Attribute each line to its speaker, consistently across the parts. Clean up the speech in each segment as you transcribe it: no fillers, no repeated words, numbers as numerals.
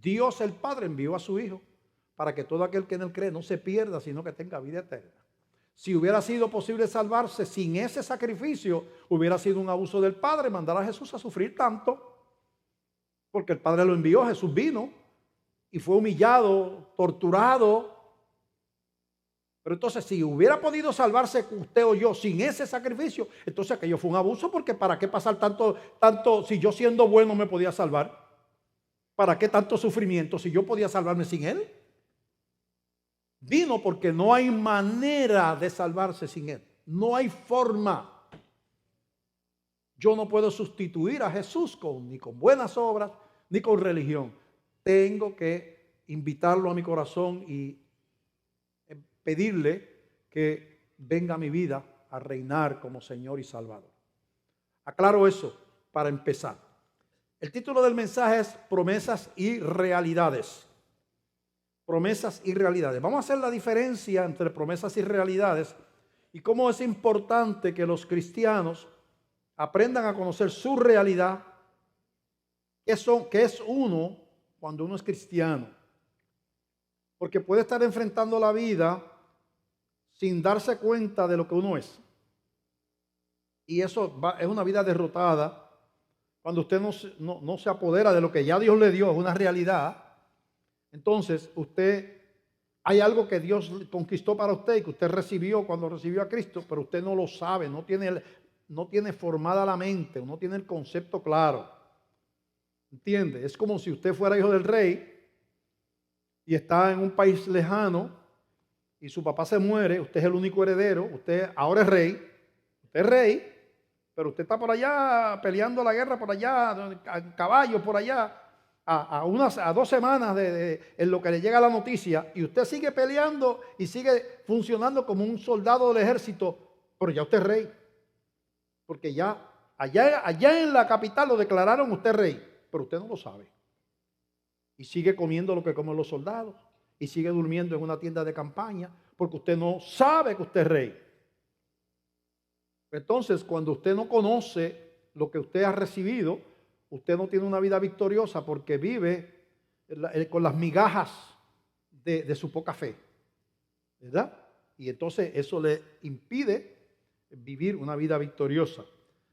Speaker 1: Dios el Padre envió a su Hijo para que todo aquel que en él cree no se pierda, sino que tenga vida eterna. Si hubiera sido posible salvarse sin ese sacrificio, hubiera sido un abuso del Padre mandar a Jesús a sufrir tanto, porque el Padre lo envió, Jesús vino y fue humillado, torturado. Pero entonces, si hubiera podido salvarse usted o yo sin ese sacrificio, entonces aquello fue un abuso, porque ¿para qué pasar tanto si yo siendo bueno me podía salvar? ¿Para qué tanto sufrimiento si yo podía salvarme sin él? Vino porque no hay manera de salvarse sin él. No hay forma. Yo no puedo sustituir a Jesús ni con buenas obras, ni con religión. Tengo que invitarlo a mi corazón y pedirle que venga a mi vida a reinar como Señor y Salvador. Aclaro eso para empezar. El título del mensaje es Promesas y Realidades. Promesas y realidades. Vamos a hacer la diferencia entre promesas y realidades y cómo es importante que los cristianos aprendan a conocer su realidad, que es uno cuando uno es cristiano. Porque puede estar enfrentando la vida sin darse cuenta de lo que uno es. Y eso es una vida derrotada cuando usted no se apodera de lo que ya Dios le dio, es una realidad. Entonces, hay algo que Dios conquistó para usted y que usted recibió cuando recibió a Cristo, pero usted no lo sabe, no tiene formada la mente, no tiene el concepto claro. ¿Entiende? Es como si usted fuera hijo del rey y está en un país lejano y su papá se muere, usted es el único heredero, usted ahora es rey, pero usted está por allá peleando la guerra por allá, a caballo por allá, a 2 semanas en lo que le llega la noticia, y usted sigue peleando y sigue funcionando como un soldado del ejército, pero ya usted es rey, porque ya allá en la capital lo declararon usted rey, pero usted no lo sabe. Y sigue comiendo lo que comen los soldados, y sigue durmiendo en una tienda de campaña, porque usted no sabe que usted es rey. Entonces, cuando usted no conoce lo que usted ha recibido, usted no tiene una vida victoriosa porque vive con las migajas de su poca fe, ¿verdad? Y entonces eso le impide vivir una vida victoriosa.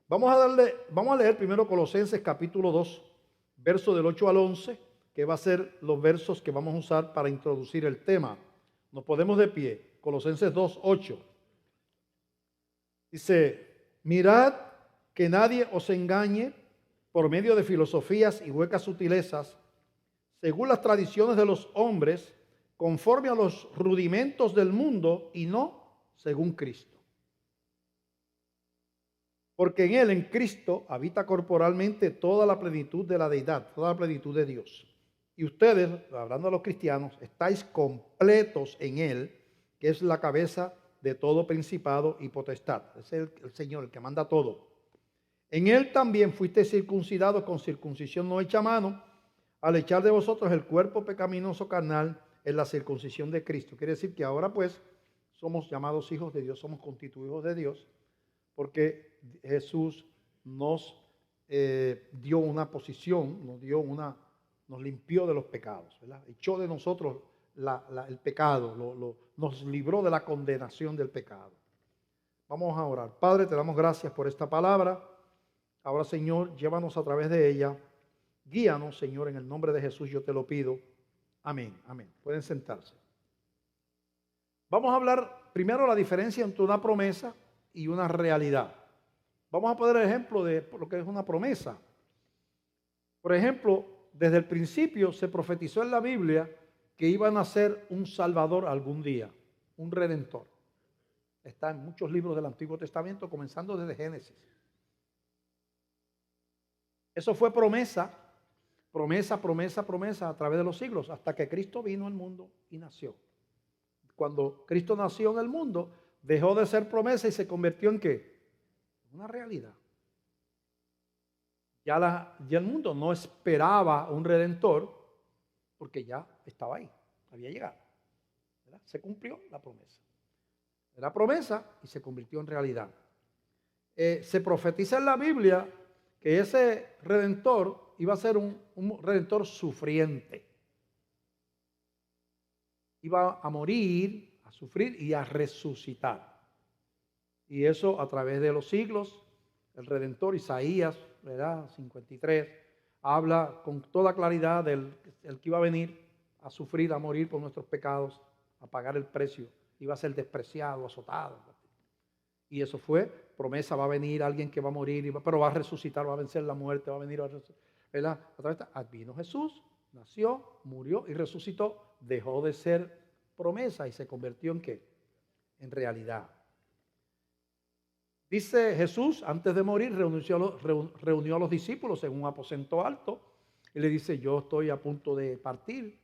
Speaker 1: Vamos a leer primero Colosenses capítulo 2, verso del 8 al 11, que va a ser los versos que vamos a usar para introducir el tema. Nos ponemos de pie. Colosenses 2, 8. Dice, mirad que nadie os engañe por medio de filosofías y huecas sutilezas, según las tradiciones de los hombres, conforme a los rudimentos del mundo y no según Cristo. Porque en él, en Cristo, habita corporalmente toda la plenitud de la deidad, toda la plenitud de Dios. Y ustedes, hablando a los cristianos, estáis completos en él, que es la cabeza de todo principado y potestad. Es el Señor, el que manda todo. En él también fuiste circuncidados con circuncisión no hecha a mano, al echar de vosotros el cuerpo pecaminoso carnal en la circuncisión de Cristo. Quiere decir que ahora pues somos llamados hijos de Dios, somos constituidos de Dios, porque Jesús nos dio una posición, nos limpió de los pecados, ¿verdad? Echó de nosotros el pecado, nos libró de la condenación del pecado. Vamos a orar. Padre, te damos gracias por esta palabra. Ahora, Señor, llévanos a través de ella. Guíanos, Señor, en el nombre de Jesús yo te lo pido. Amén, amén. Pueden sentarse. Vamos a hablar primero la diferencia entre una promesa y una realidad. Vamos a poner el ejemplo de lo que es una promesa. Por ejemplo, desde el principio se profetizó en la Biblia que iba a nacer un Salvador algún día, un Redentor. Está en muchos libros del Antiguo Testamento, comenzando desde Génesis. Eso fue promesa a través de los siglos, hasta que Cristo vino al mundo y nació. Cuando Cristo nació en el mundo, dejó de ser promesa y se convirtió en ¿qué? Una realidad. Ya el mundo no esperaba un Redentor, porque ya estaba ahí, había llegado, ¿verdad? Se cumplió la promesa. Era promesa y se convirtió en realidad. Se profetiza en la Biblia que ese Redentor iba a ser un Redentor sufriente. iba a morir, a sufrir y a resucitar. Y eso a través de los siglos, el Redentor, Isaías, ¿verdad? 53, habla con toda claridad del el que iba a venir a sufrir, a morir por nuestros pecados, a pagar el precio, iba a ser despreciado, azotado. Y eso fue promesa, va a venir alguien que va a morir, pero va a resucitar, va a vencer la muerte, va a venir, ¿verdad? A través de, vino Jesús, nació, murió y resucitó, dejó de ser promesa y se convirtió en ¿qué? En realidad. Dice Jesús, antes de morir, reunió a los discípulos en un aposento alto y le dice, yo estoy a punto de partir,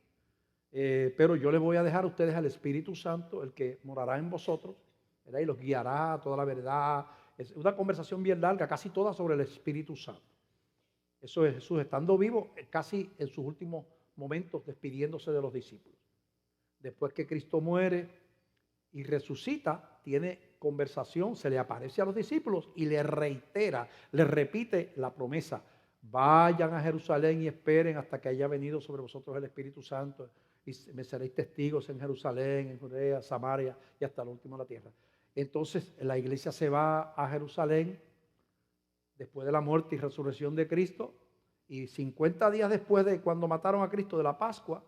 Speaker 1: pero yo les voy a dejar a ustedes al Espíritu Santo, el que morará en vosotros, ¿verdad? Y los guiará a toda la verdad. Es una conversación bien larga, casi toda sobre el Espíritu Santo. Eso es Jesús estando vivo, casi en sus últimos momentos, despidiéndose de los discípulos. Después que Cristo muere y resucita, tiene conversación, se le aparece a los discípulos y le reitera, le repite la promesa. Vayan a Jerusalén y esperen hasta que haya venido sobre vosotros el Espíritu Santo y me seréis testigos en Jerusalén, en Judea, Samaria y hasta lo último de la tierra. Entonces la iglesia se va a Jerusalén después de la muerte y resurrección de Cristo, y 50 días después de cuando mataron a Cristo, de la Pascua,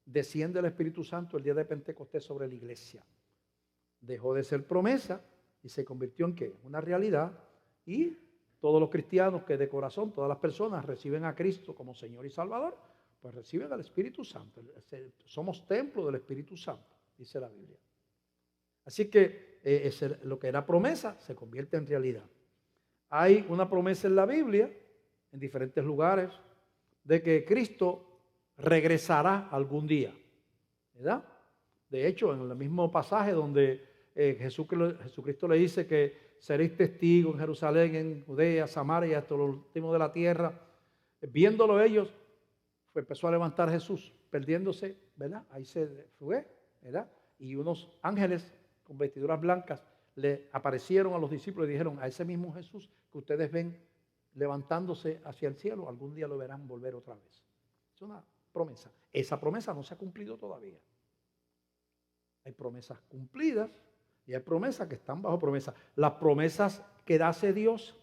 Speaker 1: desciende el Espíritu Santo el día de Pentecostés sobre la iglesia. Dejó de ser promesa y se convirtió en ¿qué? Una realidad, y todos los cristianos que de corazón, todas las personas reciben a Cristo como Señor y Salvador, pues reciben al Espíritu Santo. Somos templo del Espíritu Santo, dice la Biblia. Así que lo que era promesa se convierte en realidad. Hay una promesa en la Biblia, en diferentes lugares, de que Cristo regresará algún día, ¿verdad? De hecho, en el mismo pasaje donde Jesucristo le dice que seréis testigos en Jerusalén, en Judea, Samaria, hasta lo último de la tierra, viéndolo ellos, empezó a levantar Jesús, perdiéndose, ¿verdad? Ahí se fue, ¿verdad? Y unos ángeles con vestiduras blancas le aparecieron a los discípulos y dijeron, a ese mismo Jesús que ustedes ven levantándose hacia el cielo, algún día lo verán volver otra vez. Es una promesa. Esa promesa no se ha cumplido todavía. Hay promesas cumplidas y hay promesas que están bajo promesa. Las promesas que hace Dios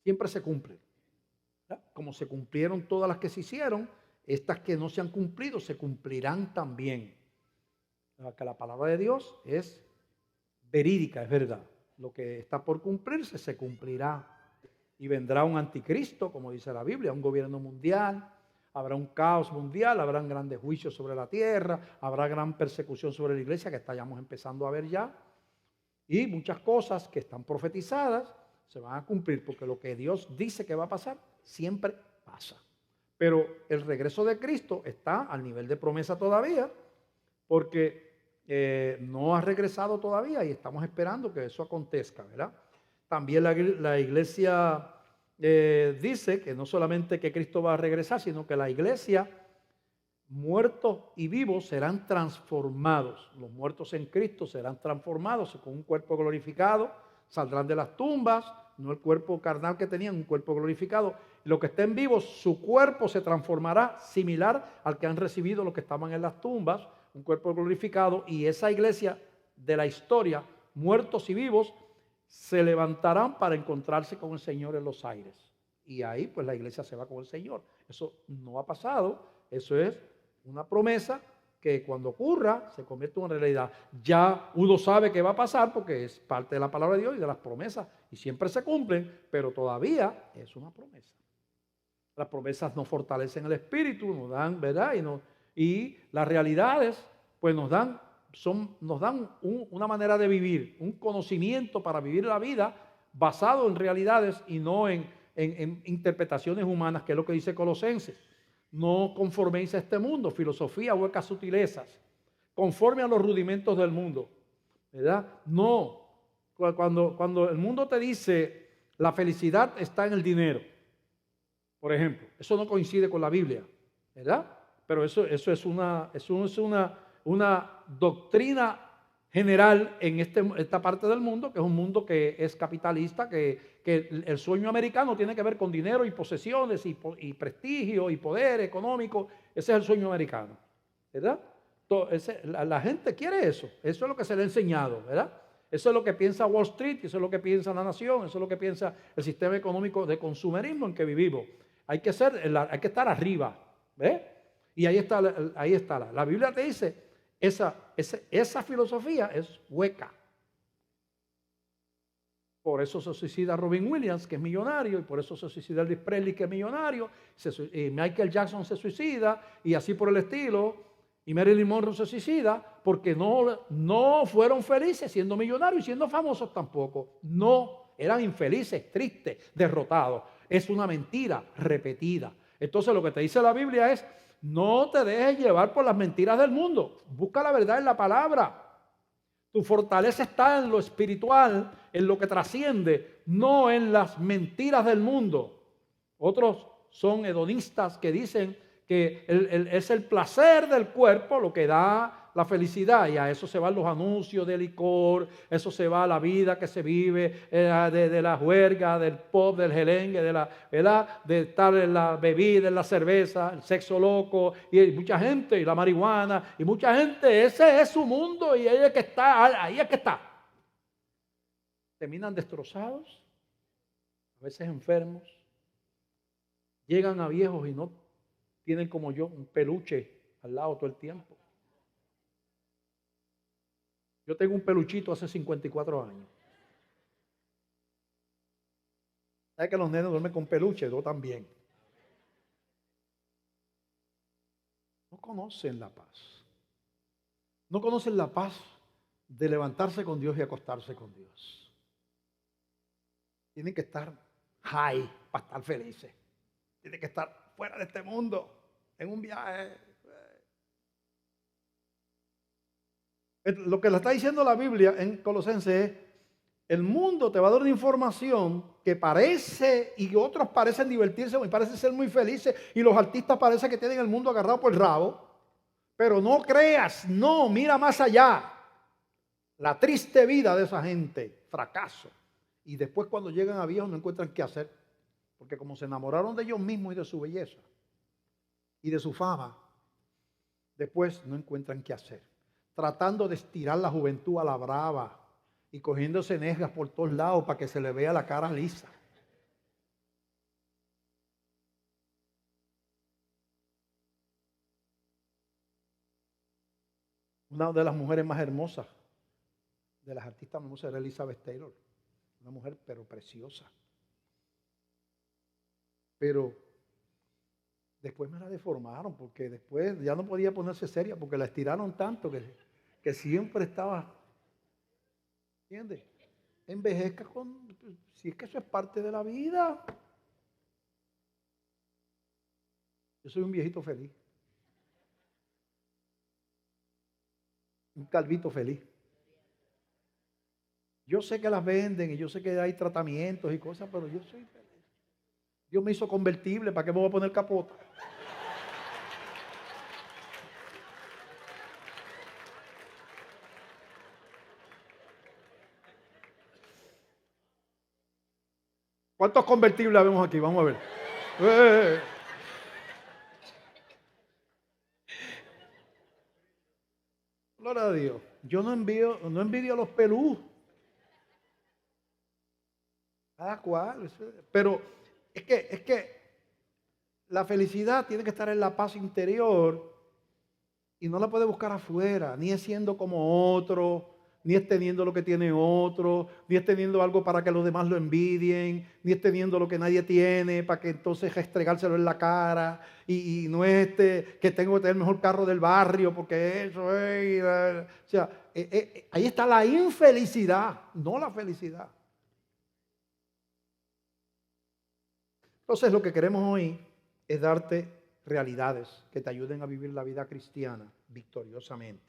Speaker 1: siempre se cumplen, ¿verdad? Como se cumplieron todas las que se hicieron, estas que no se han cumplido se cumplirán también. Que la palabra de Dios es verídica, es verdad. Lo que está por cumplirse se cumplirá. Y vendrá un anticristo, como dice la Biblia, un gobierno mundial, habrá un caos mundial, habrán grandes juicios sobre la tierra, habrá gran persecución sobre la iglesia que estamos empezando a ver ya. Y muchas cosas que están profetizadas se van a cumplir, porque lo que Dios dice que va a pasar, siempre pasa. Pero el regreso de Cristo está al nivel de promesa todavía, porque no ha regresado todavía y estamos esperando que eso acontezca, ¿verdad? También la iglesia dice que no solamente que Cristo va a regresar, sino que la iglesia, muertos y vivos, serán transformados. Los muertos en Cristo serán transformados con un cuerpo glorificado, saldrán de las tumbas, no el cuerpo carnal que tenían, un cuerpo glorificado. Los que estén vivos, su cuerpo se transformará similar al que han recibido los que estaban en las tumbas, un cuerpo glorificado, y esa iglesia de la historia, muertos y vivos, se levantarán para encontrarse con el Señor en los aires. Y ahí pues la iglesia se va con el Señor. Eso no ha pasado, eso es una promesa que cuando ocurra se convierte en una realidad. Ya uno sabe que va a pasar porque es parte de la palabra de Dios y de las promesas y siempre se cumplen, pero todavía es una promesa. Las promesas nos fortalecen el espíritu, nos dan, ¿verdad? Y las realidades pues nos dan una manera de vivir, un conocimiento para vivir la vida basado en realidades y no en interpretaciones humanas, que es lo que dice Colosenses. No conforméis a este mundo, filosofía, huecas sutilezas, conforme a los rudimentos del mundo, ¿verdad? No, cuando el mundo te dice la felicidad está en el dinero, por ejemplo, eso no coincide con la Biblia, ¿verdad? Pero eso es una doctrina general en esta parte del mundo, que es un mundo que es capitalista, que el sueño americano tiene que ver con dinero y posesiones y prestigio y poder económico. Ese es el sueño americano, ¿verdad? La gente quiere eso. Eso es lo que se le ha enseñado, ¿verdad? Eso es lo que piensa Wall Street, eso es lo que piensa la nación, eso es lo que piensa el sistema económico de consumerismo en que vivimos. Hay que estar arriba, ¿ves? Y ahí está, la Biblia te dice, esa filosofía es hueca. Por eso se suicida Robin Williams, que es millonario, y por eso se suicida Elvis Presley, que es millonario, y Michael Jackson se suicida, y así por el estilo, y Marilyn Monroe se suicida, porque no fueron felices siendo millonarios y siendo famosos tampoco. No, eran infelices, tristes, derrotados. Es una mentira repetida. Entonces lo que te dice la Biblia es, no te dejes llevar por las mentiras del mundo. Busca la verdad en la palabra. Tu fortaleza está en lo espiritual, en lo que trasciende, no en las mentiras del mundo. Otros son hedonistas que dicen que es el placer del cuerpo lo que da la felicidad, y a eso se van los anuncios de licor, eso se va la vida que se vive de la juerga, del pop, del gelengue, de estar en la bebida, en la cerveza, el sexo loco, y mucha gente, y la marihuana, y mucha gente, ese es su mundo, y ahí es que está. Terminan destrozados, a veces enfermos, llegan a viejos y no tienen como yo un peluche al lado todo el tiempo. Yo tengo un peluchito hace 54 años. ¿Sabes que los nenes duermen con peluche? Yo también. No conocen la paz. No conocen la paz de levantarse con Dios y acostarse con Dios. Tienen que estar high para estar felices. Tienen que estar fuera de este mundo, en un viaje. Lo que le está diciendo la Biblia en Colosenses es, el mundo te va a dar una información que parece, y otros parecen divertirse y parecen ser muy felices, y los artistas parece que tienen el mundo agarrado por el rabo, pero no creas, no, mira más allá. La triste vida de esa gente, fracaso. Y después cuando llegan a viejos no encuentran qué hacer, porque como se enamoraron de ellos mismos y de su belleza y de su fama, después no encuentran qué hacer. Tratando de estirar la juventud a la brava y cogiéndose negas por todos lados para que se le vea la cara lisa. Una de las mujeres más hermosas, de las artistas más hermosas, era Elizabeth Taylor. Una mujer pero preciosa. Pero después me la deformaron, porque después ya no podía ponerse seria, porque la estiraron tanto que siempre estaba, ¿entiendes? Envejezca si es que eso es parte de la vida. Yo soy un viejito feliz. Un calvito feliz. Yo sé que las venden y yo sé que hay tratamientos y cosas, pero yo soy feliz. Dios me hizo convertible, ¿para qué me voy a poner capota? ¿Cuántos convertibles vemos aquí? Vamos a ver. Gloria a Dios. Yo no envidio a los pelús. Cada cual. Pero es que la felicidad tiene que estar en la paz interior y no la puede buscar afuera, ni es siendo como otro, ni es teniendo lo que tiene otro, ni es teniendo algo para que los demás lo envidien, ni es teniendo lo que nadie tiene para que entonces restregárselo en la cara, y no es que tengo que tener el mejor carro del barrio porque eso es, o sea, ahí está la infelicidad, no la felicidad. Entonces lo que queremos hoy es darte realidades que te ayuden a vivir la vida cristiana victoriosamente.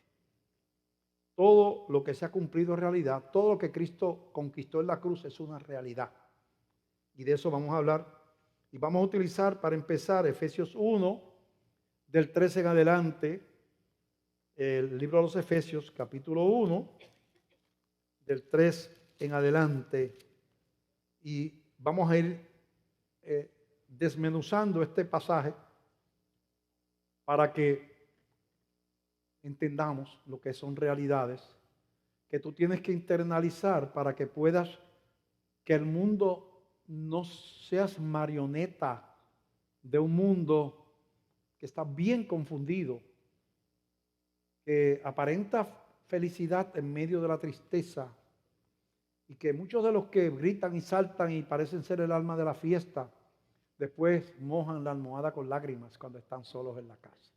Speaker 1: Todo lo que se ha cumplido es realidad, todo lo que Cristo conquistó en la cruz es una realidad. Y de eso vamos a hablar. Y vamos a utilizar para empezar Efesios 1, del 13 en adelante, el libro de los Efesios, capítulo 1. del 3 en adelante, y vamos a ir desmenuzando este pasaje para que entendamos lo que son realidades que tú tienes que internalizar para que puedas, que el mundo no seas marioneta de un mundo que está bien confundido, que aparenta felicidad en medio de la tristeza, y que muchos de los que gritan y saltan y parecen ser el alma de la fiesta, después mojan la almohada con lágrimas cuando están solos en la casa.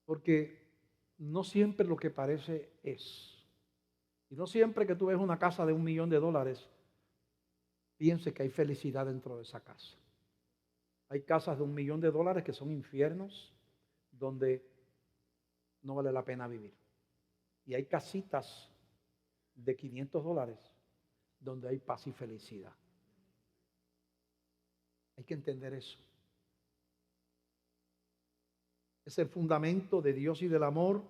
Speaker 1: Porque no siempre lo que parece es. Y no siempre que tú ves una casa de $1 millón, piense que hay felicidad dentro de esa casa. Hay casas de $1 millón que son infiernos donde no vale la pena vivir. Y hay casitas de $500 donde hay paz y felicidad. Hay que entender eso. Es el fundamento de Dios y del amor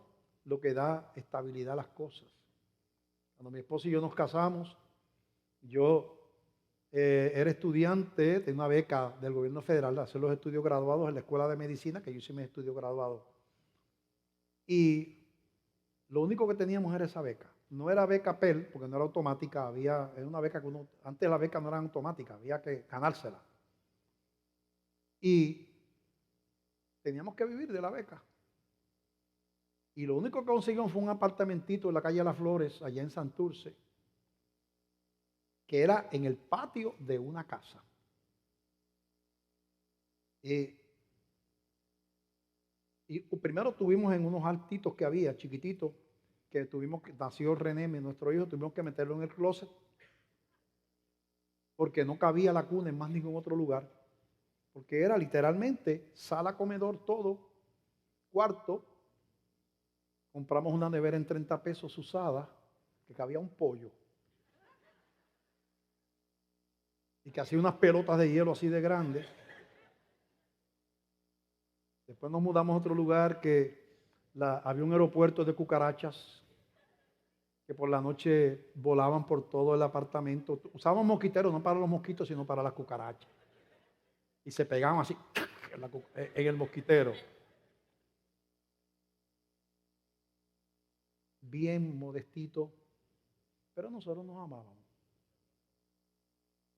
Speaker 1: lo que da estabilidad a las cosas. Cuando mi esposo y yo nos casamos, yo era estudiante de una beca del gobierno federal de hacer los estudios graduados en la escuela de medicina, que yo hice mis estudios graduados. Y lo único que teníamos era esa beca. No era beca Pell, porque no era automática, era una beca que antes las becas no eran automáticas, había que ganársela. Y teníamos que vivir de la beca. Y lo único que conseguimos fue un apartamentito en la calle Las Flores, allá en Santurce, que era en el patio de una casa. Y primero tuvimos en unos altitos que había, chiquititos, que nació René, nuestro hijo, tuvimos que meterlo en el closet, porque no cabía la cuna en más ningún otro lugar, porque era literalmente sala, comedor, todo, cuarto. Compramos una nevera en 30 pesos usada, que cabía un pollo, y que hacía unas pelotas de hielo así de grandes. Después nos mudamos a otro lugar que había un aeropuerto de cucarachas que por la noche volaban por todo el apartamento. Usábamos mosquiteros no para los mosquitos, sino para las cucarachas. Y se pegaban así en el mosquitero. Bien modestito, pero nosotros nos amábamos.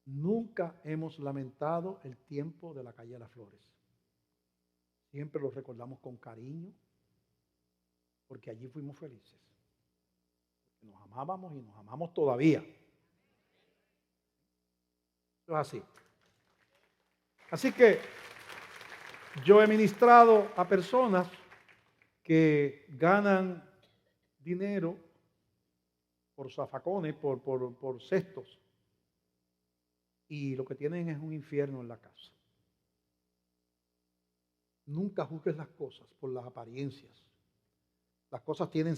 Speaker 1: Nunca hemos lamentado el tiempo de la calle de Las Flores. Siempre lo recordamos con cariño, porque allí fuimos felices. Nos amábamos y nos amamos todavía. Eso es así. Así que yo he ministrado a personas que ganan dinero por zafacones, por cestos, y lo que tienen es un infierno en la casa. Nunca juzgues las cosas por las apariencias. Las cosas tienen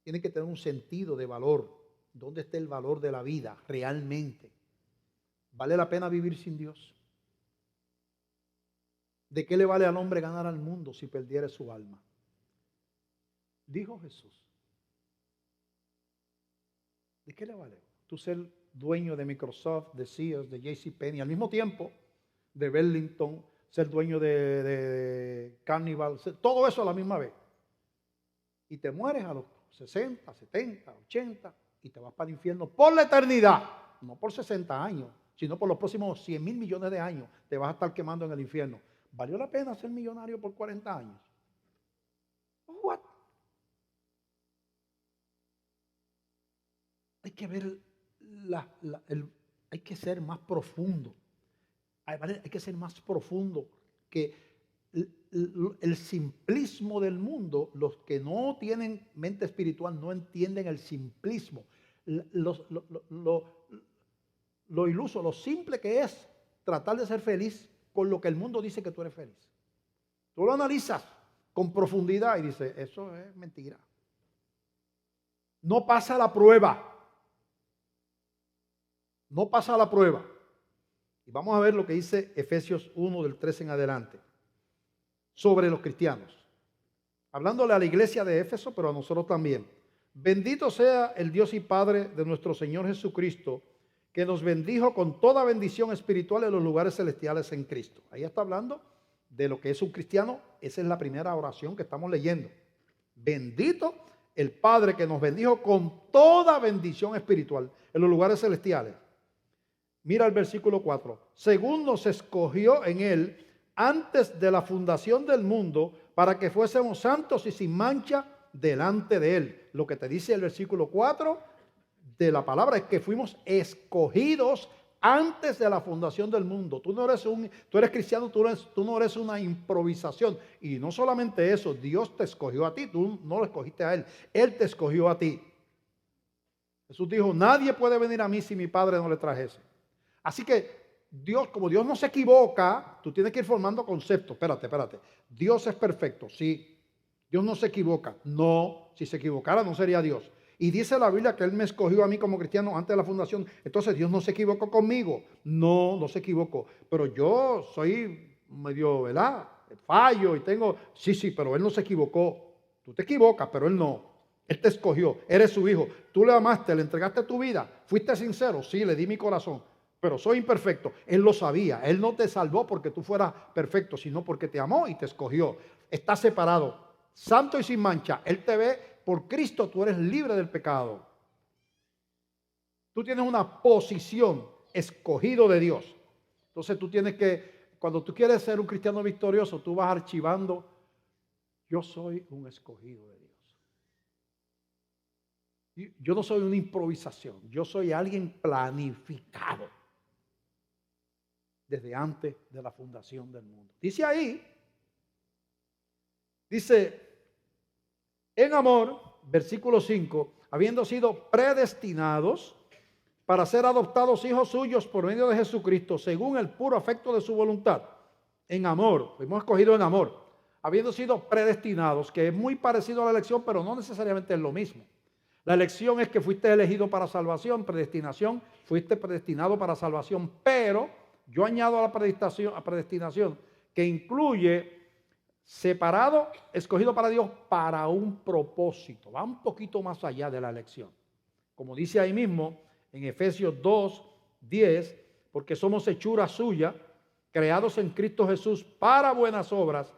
Speaker 1: que tener un sentido de valor. ¿Dónde está el valor de la vida realmente? ¿Vale la pena vivir sin Dios? ¿De qué le vale al hombre ganar al mundo si perdiere su alma? Dijo Jesús. ¿De qué le vale? Tú ser dueño de Microsoft, de Sears, de JCPenney, al mismo tiempo de Burlington, ser dueño de Carnival, todo eso a la misma vez. Y te mueres a los 60, 70, 80 y te vas para el infierno por la eternidad, no por 60 años, sino por los próximos 100,000 millones de años te vas a estar quemando en el infierno. ¿Valió la pena ser millonario por 40 años? What? Hay que ver hay que ser más profundo. Hay que ser más profundo que el simplismo del mundo. Los que no tienen mente espiritual no entienden el simplismo, lo iluso, lo simple que es tratar de ser feliz con lo que el mundo dice que tú eres feliz. Tú lo analizas con profundidad y dices, eso es mentira. No pasa la prueba. No pasa la prueba. Y vamos a ver lo que dice Efesios 1 del 13 en adelante sobre los cristianos. hablándole a la iglesia de Éfeso, pero a nosotros también. Bendito sea el Dios y Padre de nuestro Señor Jesucristo, que nos bendijo con toda bendición espiritual en los lugares celestiales en Cristo. Ahí está hablando de lo que es un cristiano. Esa es la primera oración que estamos leyendo. Bendito el Padre que nos bendijo con toda bendición espiritual en los lugares celestiales. Mira el versículo 4. Según nos escogió en Él antes de la fundación del mundo, para que fuésemos santos y sin mancha delante de Él. Lo que te dice el versículo 4 de la palabra es que fuimos escogidos antes de la fundación del mundo. Tú eres cristiano, tú no eres una improvisación. Y no solamente eso, Dios te escogió a ti, tú no lo escogiste a Él te escogió a ti. Jesús dijo, nadie puede venir a mí si mi Padre no le trajese. Así que Dios, como Dios no se equivoca, tú tienes que ir formando conceptos. Espérate. Dios es perfecto, sí. Dios no se equivoca. No, si se equivocara no sería Dios. Y dice la Biblia que Él me escogió a mí como cristiano antes de la fundación. Entonces Dios no se equivocó conmigo. No, no se equivocó. Pero yo soy medio, ¿verdad? Fallo y tengo... Sí, pero Él no se equivocó. Tú te equivocas, pero Él no. Él te escogió. Eres su hijo. Tú le amaste, le entregaste tu vida. Fuiste sincero. Sí, le di mi corazón. Pero soy imperfecto. Él lo sabía. Él no te salvó porque tú fueras perfecto, sino porque te amó y te escogió. Estás separado, santo y sin mancha. Él te ve por Cristo, tú eres libre del pecado. Tú tienes una posición, escogido de Dios. Entonces tú tienes que, cuando tú quieres ser un cristiano victorioso, tú vas archivando, yo soy un escogido de Dios. Yo no soy una improvisación, yo soy alguien planificado desde antes de la fundación del mundo. Dice ahí, en amor, versículo 5, habiendo sido predestinados para ser adoptados hijos suyos por medio de Jesucristo, según el puro afecto de su voluntad. En amor, fuimos escogidos en amor, habiendo sido predestinados, que es muy parecido a la elección, pero no necesariamente es lo mismo. La elección es que fuiste elegido para salvación, predestinación, fuiste predestinado para salvación, pero yo añado a la predestinación que incluye separado, escogido para Dios para un propósito. Va un poquito más allá de la elección. Como dice ahí mismo en Efesios 2:10, porque somos hechura suya, creados en Cristo Jesús para buenas obras,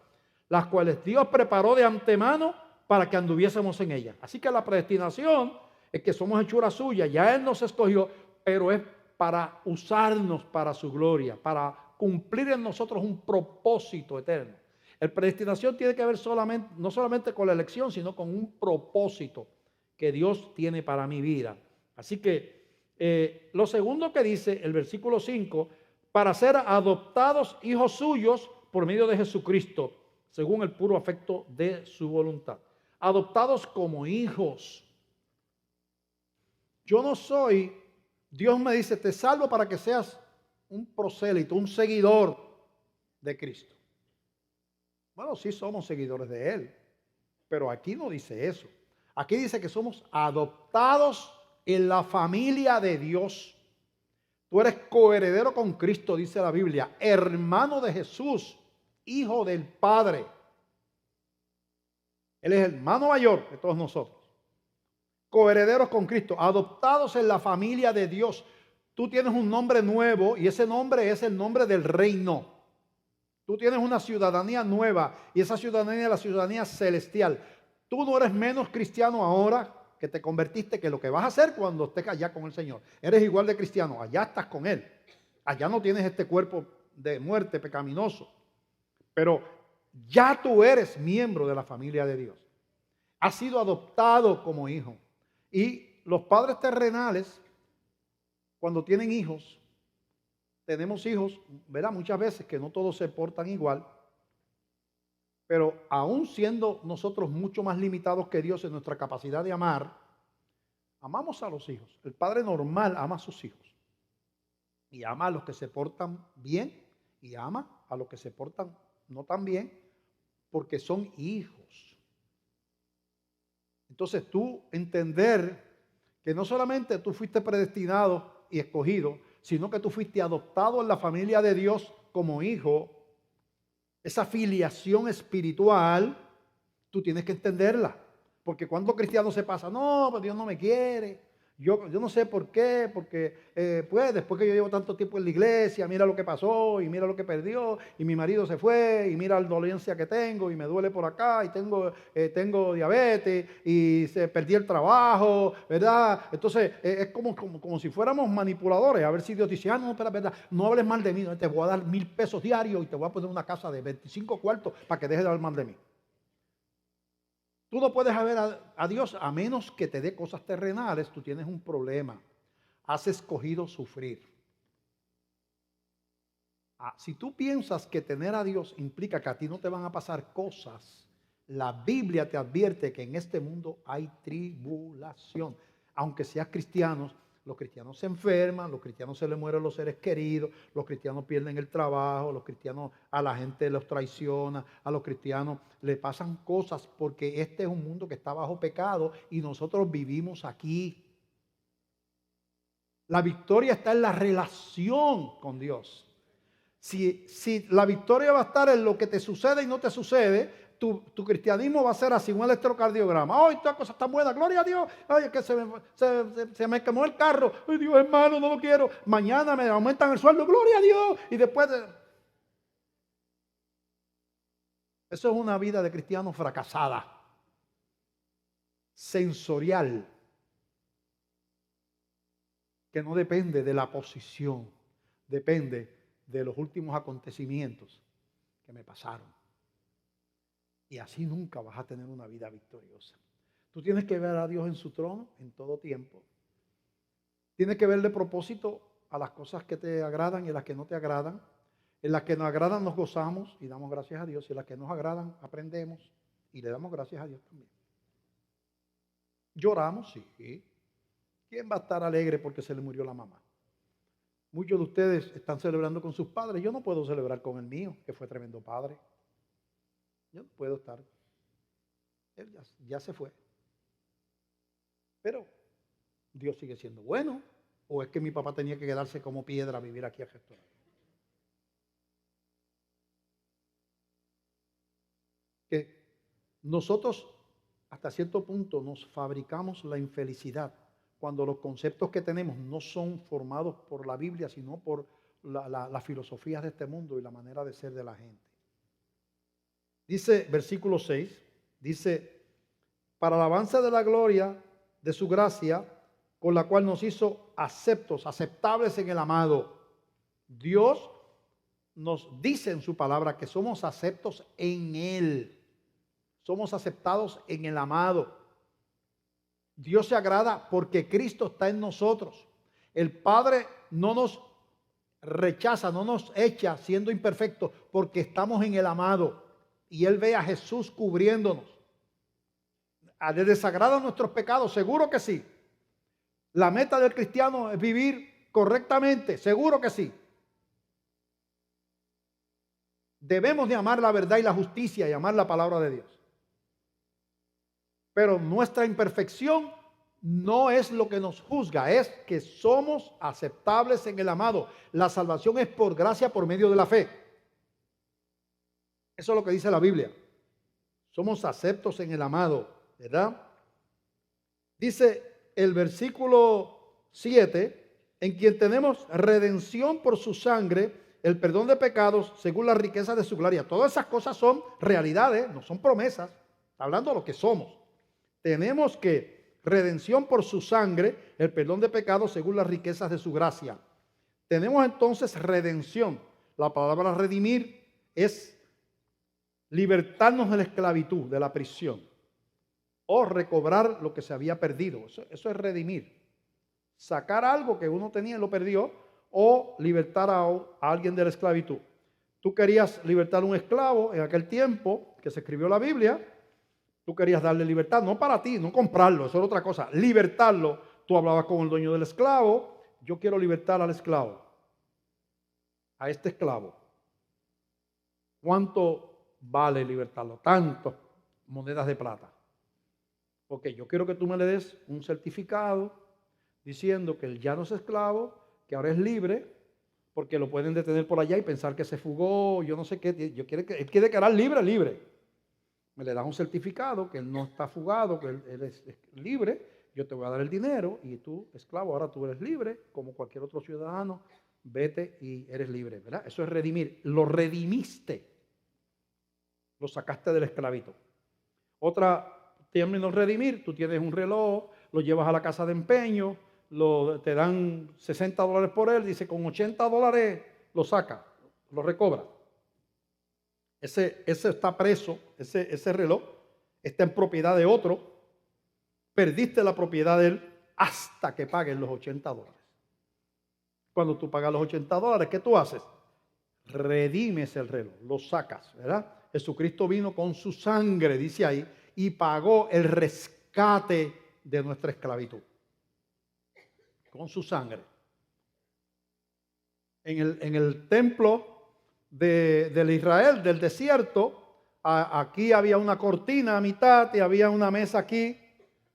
Speaker 1: las cuales Dios preparó de antemano para que anduviésemos en ellas. Así que la predestinación es que somos hechura suya, ya Él nos escogió, pero es para usarnos para su gloria, para cumplir en nosotros un propósito eterno. La predestinación tiene que ver no solamente con la elección, sino con un propósito que Dios tiene para mi vida. Así que lo segundo que dice el versículo 5, para ser adoptados hijos suyos por medio de Jesucristo, según el puro afecto de su voluntad. Adoptados como hijos. Yo no soy, Dios me dice, te salvo para que seas un prosélito, un seguidor de Cristo. Bueno, sí somos seguidores de Él, pero aquí no dice eso. Aquí dice que somos adoptados en la familia de Dios. Tú eres coheredero con Cristo, dice la Biblia, hermano de Jesús, hijo del Padre. Él es el hermano mayor de todos nosotros. Coherederos con Cristo, adoptados en la familia de Dios. Tú tienes un nombre nuevo y ese nombre es el nombre del reino. Tú tienes una ciudadanía nueva y esa ciudadanía es la ciudadanía celestial. Tú no eres menos cristiano ahora que te convertiste que lo que vas a hacer cuando estés allá con el Señor. Eres igual de cristiano, allá estás con Él. Allá no tienes este cuerpo de muerte pecaminoso. Pero ya tú eres miembro de la familia de Dios. Has sido adoptado como hijo. Y los padres terrenales, cuando tienen hijos, tenemos hijos, ¿verdad? Muchas veces que no todos se portan igual, pero aún siendo nosotros mucho más limitados que Dios en nuestra capacidad de amar, amamos a los hijos. El padre normal ama a sus hijos. Y ama a los que se portan bien y ama a los que se portan no tan bien, porque son hijos. Entonces tú entender que no solamente tú fuiste predestinado y escogido, sino que tú fuiste adoptado en la familia de Dios como hijo, esa filiación espiritual Tú tienes que entenderla. Porque cuando cristiano se pasa, no, pues Dios no me quiere. Yo no sé por qué, porque pues después que yo llevo tanto tiempo en la iglesia, mira lo que pasó y mira lo que perdió, y mi marido se fue, y mira la dolencia que tengo, y me duele por acá, y tengo diabetes, y perdí el trabajo, ¿verdad? Entonces es como si fuéramos manipuladores, a ver si Dios dice, no, espera, verdad, no hables mal de mí, no, te voy a dar 1,000 pesos diarios y te voy a poner una casa de 25 cuartos para que dejes de hablar mal de mí. Tú no puedes ver a Dios a menos que te dé cosas terrenales. Tú tienes un problema. Has escogido sufrir. Si tú piensas que tener a Dios implica que a ti no te van a pasar cosas, la Biblia te advierte que en este mundo hay tribulación. Aunque seas cristiano, los cristianos se enferman, los cristianos se les mueren los seres queridos, los cristianos pierden el trabajo, los cristianos a la gente los traiciona, a los cristianos le pasan cosas porque este es un mundo que está bajo pecado y nosotros vivimos aquí. La victoria está en la relación con Dios. Si la victoria va a estar en lo que te sucede y no te sucede, tu cristianismo va a ser así, un electrocardiograma. ¡Ay, esta cosa está buena! ¡Gloria a Dios! ¡Ay, es que se me quemó el carro! ¡Ay, Dios, hermano, no lo quiero! Mañana me aumentan el sueldo. ¡Gloria a Dios! Y después... Eso es una vida de cristiano fracasada. Sensorial. Que no depende de la posición. Depende de los últimos acontecimientos que me pasaron. Y así nunca vas a tener una vida victoriosa. Tú tienes que ver a Dios en su trono en todo tiempo. Tienes que verle propósito a las cosas que te agradan y a las que no te agradan. En las que nos agradan nos gozamos y damos gracias a Dios. Y en las que nos agradan aprendemos y le damos gracias a Dios también. Lloramos, sí. ¿Quién va a estar alegre porque se le murió la mamá? Muchos de ustedes están celebrando con sus padres. Yo no puedo celebrar con el mío, que fue tremendo padre. Yo no puedo estar. Él ya se fue. Pero Dios sigue siendo bueno. ¿O es que mi papá tenía que quedarse como piedra a vivir aquí a gestor? Que nosotros hasta cierto punto nos fabricamos la infelicidad cuando los conceptos que tenemos no son formados por la Biblia, sino por las filosofías de este mundo y la manera de ser de la gente. Dice, versículo 6, dice, para alabanza de la gloria de su gracia, con la cual nos hizo aceptables en el amado. Dios nos dice en su palabra que somos aceptos en Él. Somos aceptados en el amado. Dios se agrada porque Cristo está en nosotros. El Padre no nos rechaza, no nos echa siendo imperfectos porque estamos en el amado. Y Él ve a Jesús cubriéndonos. ¿Le desagradan nuestros pecados? Seguro que sí. La meta del cristiano es vivir correctamente. Seguro que sí. Debemos de amar la verdad y la justicia y amar la palabra de Dios. Pero nuestra imperfección no es lo que nos juzga, es que somos aceptables en el amado. La salvación es por gracia, por medio de la fe. Eso es lo que dice la Biblia. Somos aceptos en el amado, ¿verdad? Dice el versículo 7, en quien tenemos redención por su sangre, el perdón de pecados según la riqueza de su gloria. Todas esas cosas son realidades, no son promesas. Está hablando de lo que somos. Tenemos que redención por su sangre, el perdón de pecados según las riquezas de su gracia. Tenemos entonces redención. La palabra redimir es libertarnos de la esclavitud, de la prisión, o recobrar lo que se había perdido. Eso es redimir. Sacar algo que uno tenía y lo perdió, o libertar a alguien de la esclavitud. Tú querías libertar a un esclavo en aquel tiempo que se escribió la Biblia. Tú querías darle libertad, no para ti, no comprarlo, eso era otra cosa. Libertarlo. Tú hablabas con el dueño del esclavo. Yo quiero libertar al esclavo. A este esclavo. ¿Cuánto vale libertarlo? Tantas monedas de plata. Ok, yo quiero que tú me le des un certificado diciendo que él ya no es esclavo, que ahora es libre, porque lo pueden detener por allá y pensar que se fugó, yo no sé qué. Él quiere quedar libre. me le das un certificado que él no está fugado, que él es libre, yo te voy a dar el dinero y tú, esclavo, ahora tú eres libre, como cualquier otro ciudadano, vete y eres libre, ¿verdad? Eso es redimir. Lo redimiste, lo sacaste del esclavito. Otra término redimir, tú tienes un reloj, lo llevas a la casa de empeño, te dan $60 por él, dice con $80 lo saca, lo recobra. Ese está preso, ese reloj está en propiedad de otro, perdiste la propiedad de él hasta que pagues los $80. Cuando tú pagas los $80, ¿qué tú haces? Redimes el reloj, lo sacas, ¿verdad? Jesucristo vino con su sangre, dice ahí, y pagó el rescate de nuestra esclavitud. Con su sangre. En el templo del Israel, del desierto, aquí había una cortina a mitad y había una mesa aquí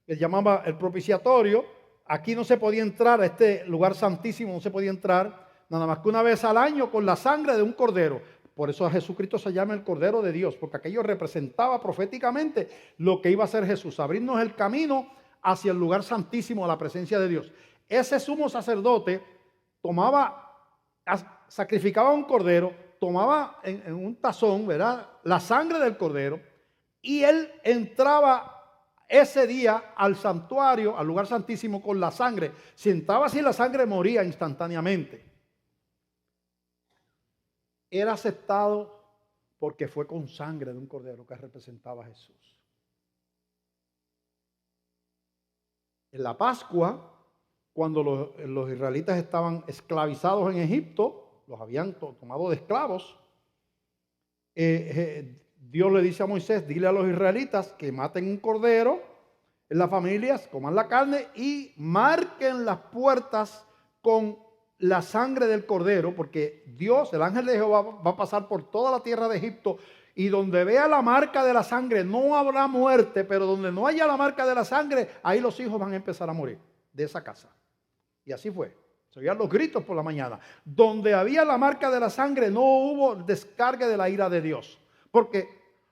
Speaker 1: que se llamaba el propiciatorio. Aquí no se podía entrar, a este lugar santísimo no se podía entrar nada más que una vez al año con la sangre de un cordero. Por eso a Jesucristo se llama el Cordero de Dios, porque aquello representaba proféticamente lo que iba a hacer Jesús, abrirnos el camino hacia el lugar santísimo, a la presencia de Dios. Ese sumo sacerdote sacrificaba un cordero, tomaba en un tazón, ¿verdad?, la sangre del cordero, y él entraba ese día al santuario, al lugar santísimo, con la sangre. Si entraba así, la sangre moría instantáneamente. Era aceptado porque fue con sangre de un cordero que representaba a Jesús. En la Pascua, cuando los israelitas estaban esclavizados en Egipto, los habían tomado de esclavos, Dios le dice a Moisés, dile a los israelitas que maten un cordero en las familias, coman la carne y marquen las puertas con la sangre del cordero, porque Dios, el ángel de Jehová, va a pasar por toda la tierra de Egipto, y donde vea la marca de la sangre no habrá muerte, pero donde no haya la marca de la sangre, ahí los hijos van a empezar a morir de esa casa. Y así fue. Se oían los gritos por la mañana. Donde había la marca de la sangre no hubo descarga de la ira de Dios, porque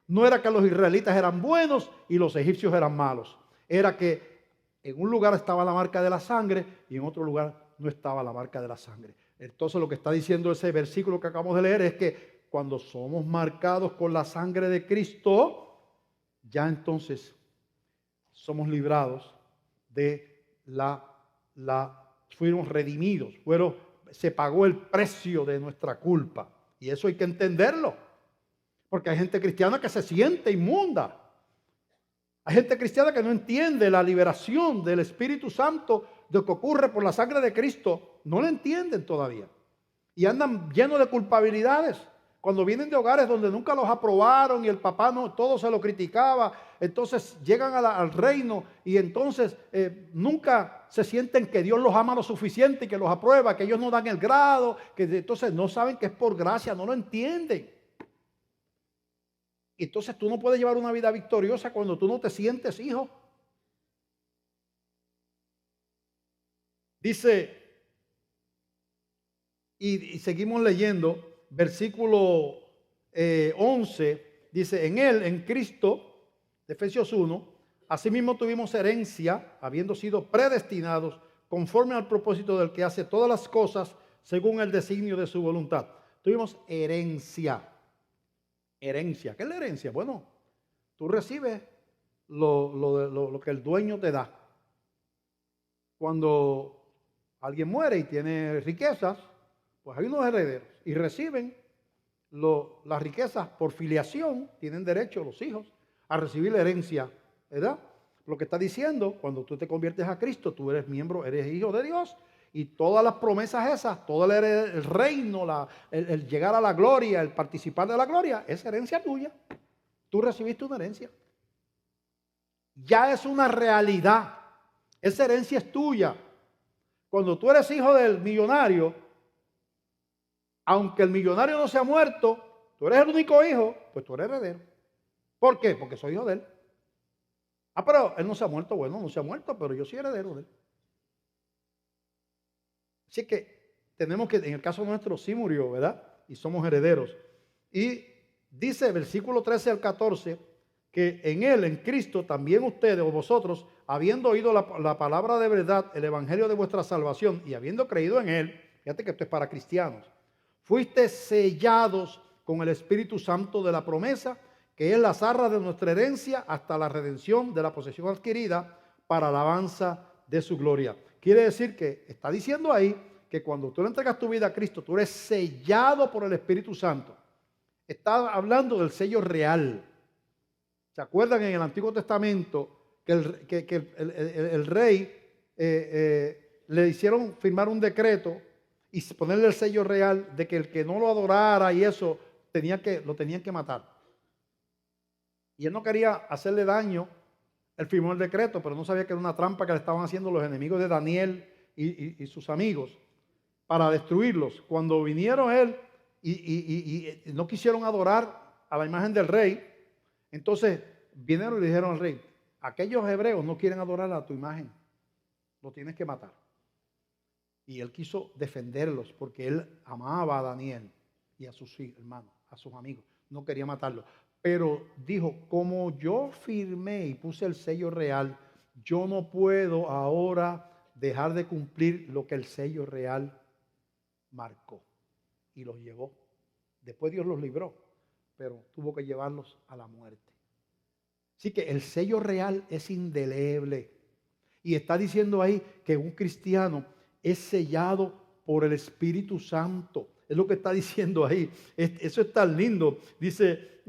Speaker 1: no era que los israelitas eran buenos y los egipcios eran malos. Era que en un lugar estaba la marca de la sangre y en otro lugar no estaba la marca de la sangre. Entonces lo que está diciendo ese versículo que acabamos de leer es que cuando somos marcados con la sangre de Cristo, ya entonces somos librados de fuimos redimidos, se pagó el precio de nuestra culpa. Y eso hay que entenderlo, porque hay gente cristiana que se siente inmunda. Hay gente cristiana que no entiende la liberación del Espíritu Santo de que ocurre por la sangre de Cristo. No lo entienden todavía. Y andan llenos de culpabilidades. Cuando vienen de hogares donde nunca los aprobaron y el papá no, todo se lo criticaba, entonces llegan al reino y entonces nunca se sienten que Dios los ama lo suficiente y que los aprueba, que ellos no dan el grado, que entonces no saben que es por gracia, no lo entienden. Entonces tú no puedes llevar una vida victoriosa cuando tú no te sientes hijo. Dice, y seguimos leyendo, versículo 11, dice, en él, en Cristo, de Efesios 1, asimismo tuvimos herencia, habiendo sido predestinados conforme al propósito del que hace todas las cosas según el designio de su voluntad. Tuvimos herencia. Herencia. ¿Qué es la herencia? Bueno, tú recibes lo que el dueño te da. Cuando alguien muere y tiene riquezas, pues hay unos herederos y reciben las riquezas por filiación, tienen derecho los hijos a recibir la herencia, ¿verdad? Lo que está diciendo, cuando tú te conviertes a Cristo, tú eres miembro, eres hijo de Dios, y todas las promesas esas, todo el reino, el llegar a la gloria, el participar de la gloria, es herencia tuya. Tú recibiste una herencia. Ya es una realidad. Esa herencia es tuya. Cuando tú eres hijo del millonario, aunque el millonario no se ha muerto, tú eres el único hijo, pues tú eres heredero. ¿Por qué? Porque soy hijo de él. Ah, pero él no se ha muerto. Bueno, no se ha muerto, pero yo soy heredero de él. Así que tenemos que, en el caso nuestro, sí murió, ¿verdad? Y somos herederos. Y dice, versículo 13 al 14, que en Él, en Cristo, también ustedes o vosotros, habiendo oído la palabra de verdad, el evangelio de vuestra salvación, y habiendo creído en Él, fíjate que esto es para cristianos, fuiste sellados con el Espíritu Santo de la promesa, que es las arras de nuestra herencia hasta la redención de la posesión adquirida para alabanza de su gloria. Quiere decir que está diciendo ahí que cuando tú le entregas tu vida a Cristo, tú eres sellado por el Espíritu Santo. Está hablando del sello real. ¿Se acuerdan en el Antiguo Testamento que el rey le hicieron firmar un decreto y ponerle el sello real de que el que no lo adorara y eso lo tenían que matar? Y él no quería hacerle daño. Él firmó el decreto, pero no sabía que era una trampa que le estaban haciendo los enemigos de Daniel y sus amigos para destruirlos. Cuando vinieron él y no quisieron adorar a la imagen del rey, entonces vinieron y le dijeron al rey: aquellos hebreos no quieren adorar a tu imagen, lo tienes que matar. Y él quiso defenderlos porque él amaba a Daniel y a sus hermanos, a sus amigos, no quería matarlos. Pero dijo: como yo firmé y puse el sello real, yo no puedo ahora dejar de cumplir lo que el sello real marcó. Y los llevó. Después Dios los libró, pero tuvo que llevarlos a la muerte. Así que el sello real es indeleble. Y está diciendo ahí que un cristiano es sellado por el Espíritu Santo. Es lo que está diciendo ahí. Eso es tan lindo. Dice,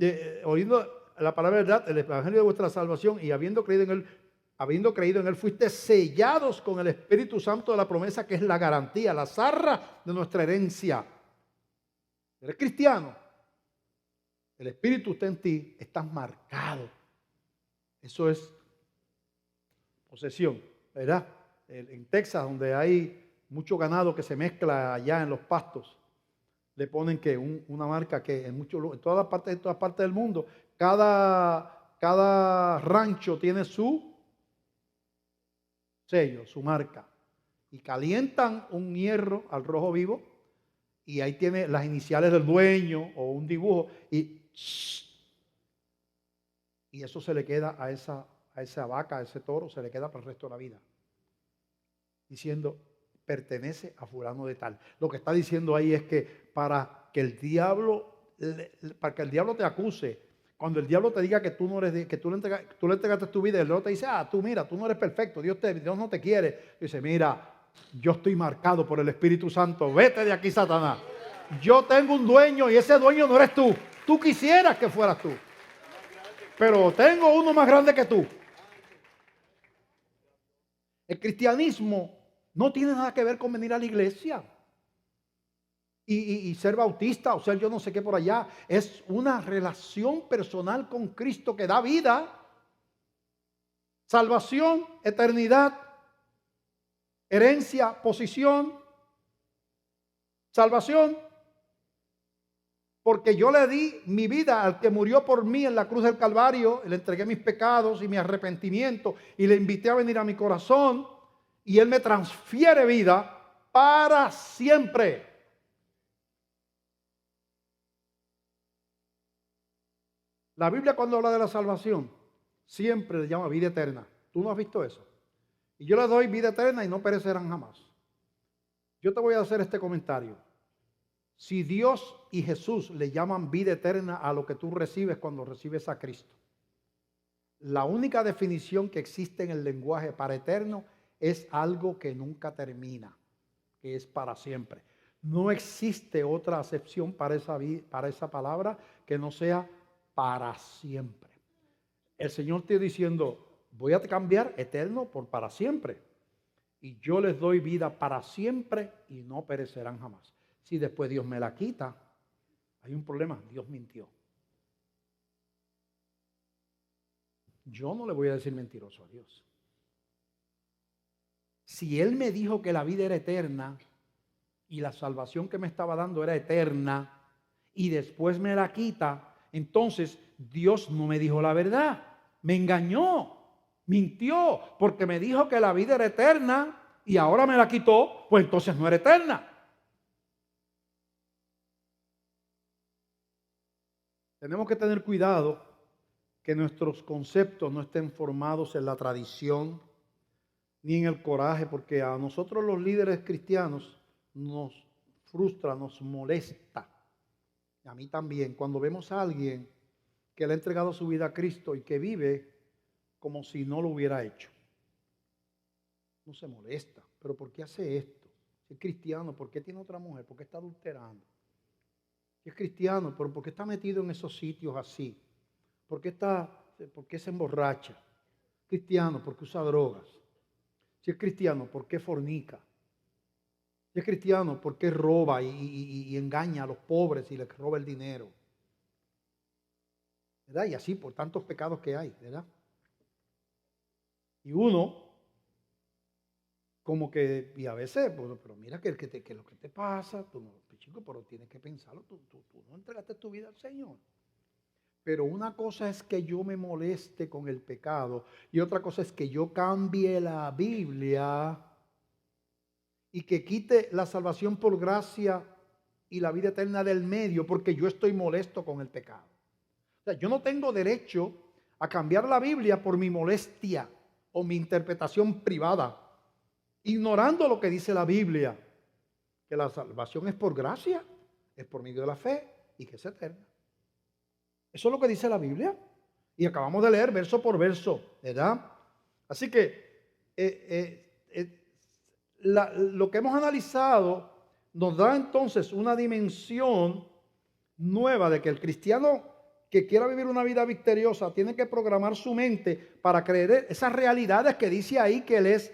Speaker 1: oyendo la palabra de verdad, el evangelio de vuestra salvación, y habiendo creído en él, fuiste sellados con el Espíritu Santo de la promesa, que es la garantía, la zarra de nuestra herencia. Eres cristiano, el Espíritu está en ti, estás marcado. Eso es posesión, ¿verdad? En Texas, donde hay mucho ganado que se mezcla allá en los pastos, le ponen que una marca que en todas partes del mundo, cada rancho tiene su sello, su marca. Y calientan un hierro al rojo vivo y ahí tiene las iniciales del dueño o un dibujo y eso se le queda a esa vaca, a ese toro, se le queda para el resto de la vida, diciendo: pertenece a fulano de tal. Lo que está diciendo ahí es que para que el diablo te acuse, cuando el diablo te diga que tú no eres, que tú le entregaste tu vida, el diablo te dice: tú no eres perfecto, Dios no te quiere. Dice: mira, yo estoy marcado por el Espíritu Santo, vete de aquí, Satanás. Yo tengo un dueño y ese dueño no eres tú. Tú quisieras que fueras tú, pero tengo uno más grande que tú. El cristianismo no tiene nada que ver con venir a la iglesia y ser bautista o ser yo no sé qué por allá. Es una relación personal con Cristo que da vida, salvación, eternidad, herencia, posición, salvación. Porque yo le di mi vida al que murió por mí en la cruz del Calvario, le entregué mis pecados y mi arrepentimiento y le invité a venir a mi corazón y Él me transfiere vida para siempre. La Biblia, cuando habla de la salvación, siempre le llama vida eterna. ¿Tú no has visto eso? Y yo le doy vida eterna y no perecerán jamás. Yo te voy a hacer este comentario. Si Dios y Jesús le llaman vida eterna a lo que tú recibes cuando recibes a Cristo, la única definición que existe en el lenguaje para eterno es algo que nunca termina, que es para siempre. No existe otra acepción para esa palabra que no sea para siempre. El Señor está diciendo: voy a cambiar eterno por para siempre. Y yo les doy vida para siempre y no perecerán jamás. Si después Dios me la quita, hay un problema. Dios mintió. Yo no le voy a decir mentiroso a Dios. Si Él me dijo que la vida era eterna y la salvación que me estaba dando era eterna y después me la quita, entonces Dios no me dijo la verdad. Me engañó, mintió, porque me dijo que la vida era eterna y ahora me la quitó, pues entonces no era eterna. Tenemos que tener cuidado que nuestros conceptos no estén formados en la tradición ni en el coraje, porque a nosotros los líderes cristianos nos frustra, nos molesta. Y a mí también, cuando vemos a alguien que le ha entregado su vida a Cristo y que vive como si no lo hubiera hecho. No se molesta, pero ¿por qué hace esto? Si es cristiano, ¿por qué tiene otra mujer? ¿Por qué está adulterando? Si es cristiano, pero ¿por qué está metido en esos sitios así? ¿Por qué se emborracha? Cristiano, ¿por qué usa drogas? Si es cristiano, ¿por qué fornica? Si es cristiano, ¿por qué roba y engaña a los pobres y les roba el dinero? ¿Verdad? Y así por tantos pecados que hay, ¿verdad? Y uno, como que, y a veces, bueno, pero mira que lo que te pasa, tú no, chico, pero tienes que pensarlo, tú no entregaste tu vida al Señor. Pero una cosa es que yo me moleste con el pecado y otra cosa es que yo cambie la Biblia y que quite la salvación por gracia y la vida eterna del medio porque yo estoy molesto con el pecado. O sea, yo no tengo derecho a cambiar la Biblia por mi molestia o mi interpretación privada, ignorando lo que dice la Biblia, que la salvación es por gracia, es por medio de la fe y que es eterna. Eso es lo que dice la Biblia. Y acabamos de leer verso por verso, ¿verdad? Así que lo que hemos analizado nos da entonces una dimensión nueva de que el cristiano que quiera vivir una vida victoriosa tiene que programar su mente para creer esas realidades que dice ahí que él es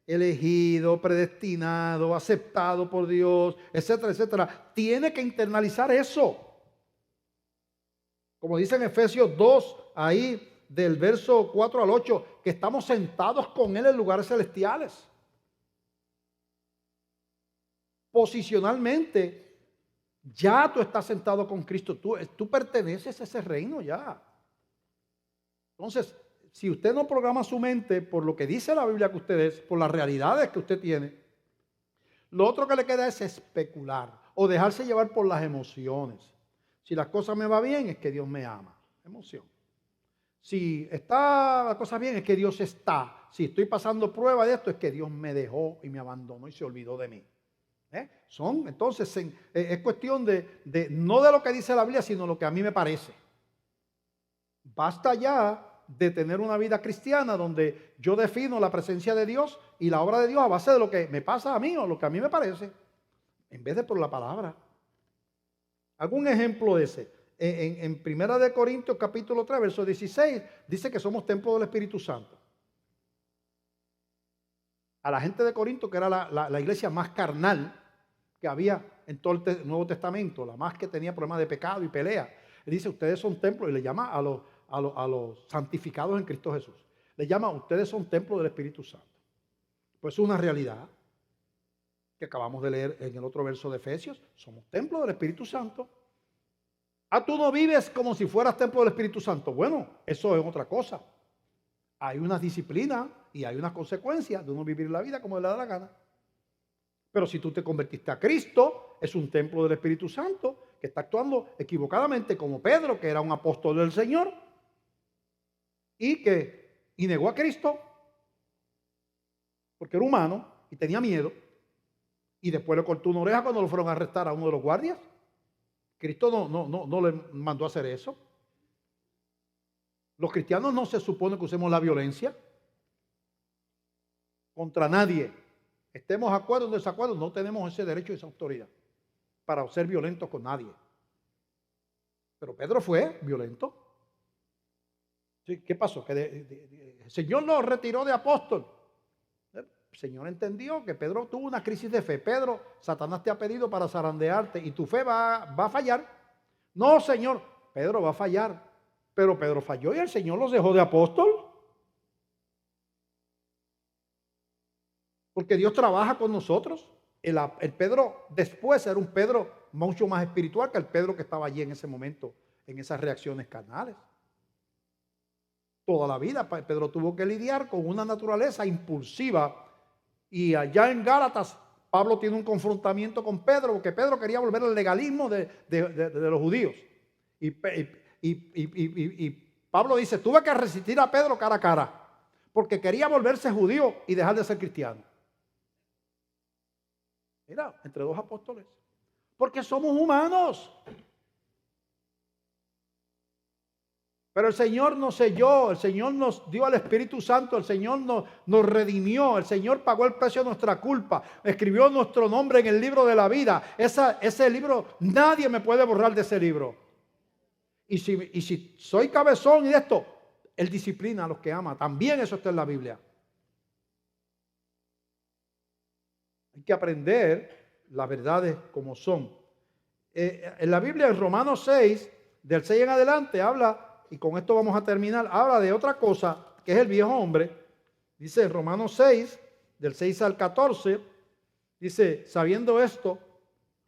Speaker 1: elegido, predestinado, aceptado por Dios, etcétera, etcétera. Tiene que internalizar eso. Como dice en Efesios 2, ahí del verso 4 al 8, que estamos sentados con Él en lugares celestiales. Posicionalmente, ya tú estás sentado con Cristo, tú perteneces a ese reino ya. Entonces, si usted no programa su mente por lo que dice la Biblia que usted es, por las realidades que usted tiene, lo otro que le queda es especular o dejarse llevar por las emociones. Si las cosas me va bien, es que Dios me ama. Emoción. Si está las cosas bien, es que Dios está. Si estoy pasando prueba de esto, es que Dios me dejó y me abandonó y se olvidó de mí. Entonces, es cuestión no de lo que dice la Biblia, sino lo que a mí me parece. Basta ya de tener una vida cristiana donde yo defino la presencia de Dios y la obra de Dios a base de lo que me pasa a mí o lo que a mí me parece, en vez de por la palabra. ¿Algún ejemplo de ese? En 1 Corintios capítulo 3, verso 16, dice que somos templo del Espíritu Santo. A la gente de Corinto, que era la iglesia más carnal que había en todo el Nuevo Testamento, la más que tenía problemas de pecado y pelea. Él dice, ustedes son templos, y le llama a los santificados en Cristo Jesús. Le llama, ustedes son templo del Espíritu Santo. Pues es una realidad que acabamos de leer en el otro verso de Efesios. Somos templo del Espíritu Santo. Tú no vives como si fueras templo del Espíritu Santo. Bueno, eso es otra cosa. Hay unas disciplinas y hay unas consecuencias de uno vivir la vida como le da la gana. Pero si tú te convertiste a Cristo, es un templo del Espíritu Santo que está actuando equivocadamente como Pedro, que era un apóstol del Señor y negó a Cristo porque era humano y tenía miedo. Y después le cortó una oreja cuando lo fueron a arrestar a uno de los guardias. Cristo no le mandó a hacer eso. Los cristianos no se supone que usemos la violencia contra nadie. Estemos de acuerdo o desacuerdo, no tenemos ese derecho y esa autoridad para ser violentos con nadie. Pero Pedro fue violento. ¿Sí? ¿Qué pasó? Que el Señor lo retiró de apóstol. El Señor entendió que Pedro tuvo una crisis de fe. Pedro, Satanás te ha pedido para zarandearte y tu fe va a fallar. No, Señor, Pedro va a fallar. Pero Pedro falló y el Señor los dejó de apóstol. Porque Dios trabaja con nosotros. El Pedro después era un Pedro mucho más espiritual que el Pedro que estaba allí en ese momento, en esas reacciones carnales. Toda la vida Pedro tuvo que lidiar con una naturaleza impulsiva. Y allá en Gálatas, Pablo tiene un confrontamiento con Pedro, porque Pedro quería volver al legalismo de los judíos. Y Pablo dice, tuve que resistir a Pedro cara a cara, porque quería volverse judío y dejar de ser cristiano. Mira, entre dos apóstoles. Porque somos humanos. Pero el Señor nos selló, el Señor nos dio al Espíritu Santo, el Señor nos redimió, el Señor pagó el precio de nuestra culpa, escribió nuestro nombre en el libro de la vida. Ese libro, nadie me puede borrar de ese libro. Y si soy cabezón y de esto, Él disciplina a los que ama. También eso está en la Biblia. Hay que aprender las verdades como son. En la Biblia, en Romanos 6, del 6 en adelante, habla, y con esto vamos a terminar, habla de otra cosa, que es el viejo hombre. Dice en Romanos 6, del 6 al 14, dice, sabiendo esto,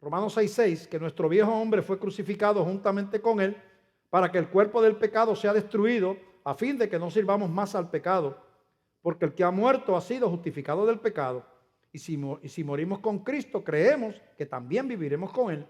Speaker 1: Romanos 6, 6, que nuestro viejo hombre fue crucificado juntamente con él, para que el cuerpo del pecado sea destruido, a fin de que no sirvamos más al pecado, porque el que ha muerto ha sido justificado del pecado. Y si morimos con Cristo, creemos que también viviremos con Él,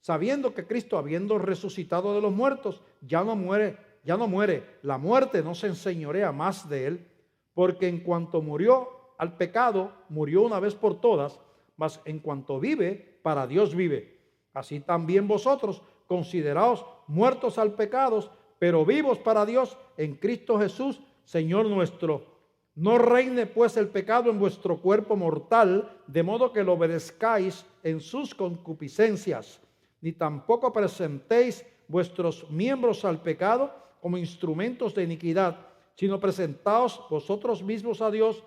Speaker 1: sabiendo que Cristo, habiendo resucitado de los muertos, ya no muere. La muerte no se enseñorea más de Él, porque en cuanto murió al pecado, murió una vez por todas, mas en cuanto vive, para Dios vive. Así también vosotros, consideraos muertos al pecado, pero vivos para Dios en Cristo Jesús, Señor nuestro. No reine pues el pecado en vuestro cuerpo mortal, de modo que lo obedezcáis en sus concupiscencias, ni tampoco presentéis vuestros miembros al pecado como instrumentos de iniquidad, sino presentaos vosotros mismos a Dios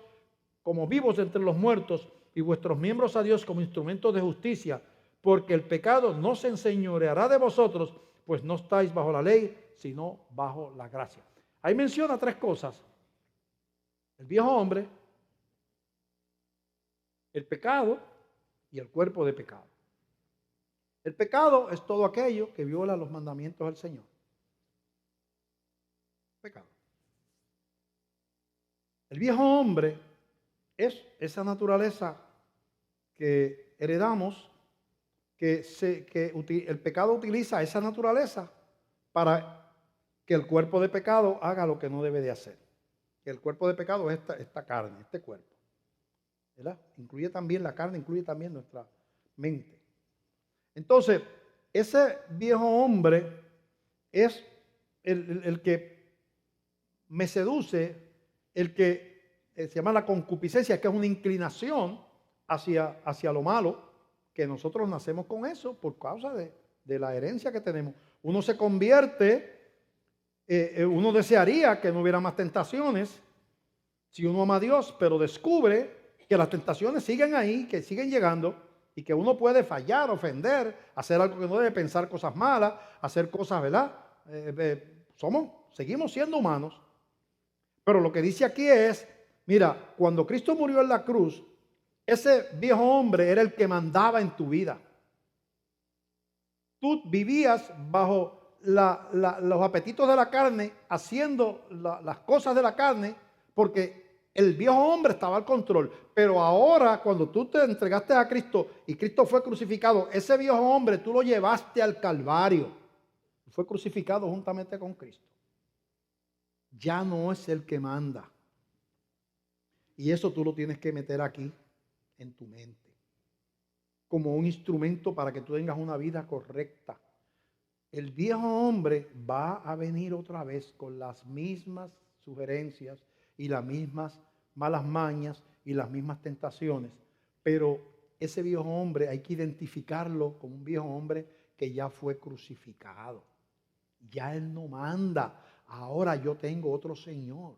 Speaker 1: como vivos de entre los muertos, y vuestros miembros a Dios como instrumentos de justicia, porque el pecado no se enseñoreará de vosotros, pues no estáis bajo la ley, sino bajo la gracia. Ahí menciona tres cosas: el viejo hombre, el pecado y el cuerpo de pecado. El pecado es todo aquello que viola los mandamientos del Señor. Pecado. El viejo hombre es esa naturaleza que heredamos, el pecado utiliza esa naturaleza para que el cuerpo de pecado haga lo que no debe de hacer. Que el cuerpo de pecado es esta carne, este cuerpo, ¿verdad? Incluye también la carne, incluye también nuestra mente. Entonces, ese viejo hombre es el que me seduce, el que se llama la concupiscencia, que es una inclinación hacia lo malo, que nosotros nacemos con eso por causa de la herencia que tenemos. Uno se convierte, uno desearía que no hubiera más tentaciones si uno ama a Dios, pero descubre que las tentaciones siguen ahí, que siguen llegando, y que uno puede fallar, ofender, hacer algo que no debe, pensar cosas malas, hacer cosas, ¿verdad? Seguimos siendo humanos. Pero lo que dice aquí es, mira, cuando Cristo murió en la cruz, ese viejo hombre era el que mandaba en tu vida. Tú vivías bajo los apetitos de la carne, haciendo las cosas de la carne, porque el viejo hombre estaba al control. Pero ahora, cuando tú te entregaste a Cristo y Cristo fue crucificado, ese viejo hombre tú lo llevaste al Calvario. Fue crucificado juntamente con Cristo. Ya no es el que manda. Y eso tú lo tienes que meter aquí, en tu mente, como un instrumento para que tú tengas una vida correcta. El viejo hombre va a venir otra vez con las mismas sugerencias y las mismas malas mañas y las mismas tentaciones, pero ese viejo hombre hay que identificarlo como un viejo hombre que ya fue crucificado. Ya él no manda. Ahora yo tengo otro Señor.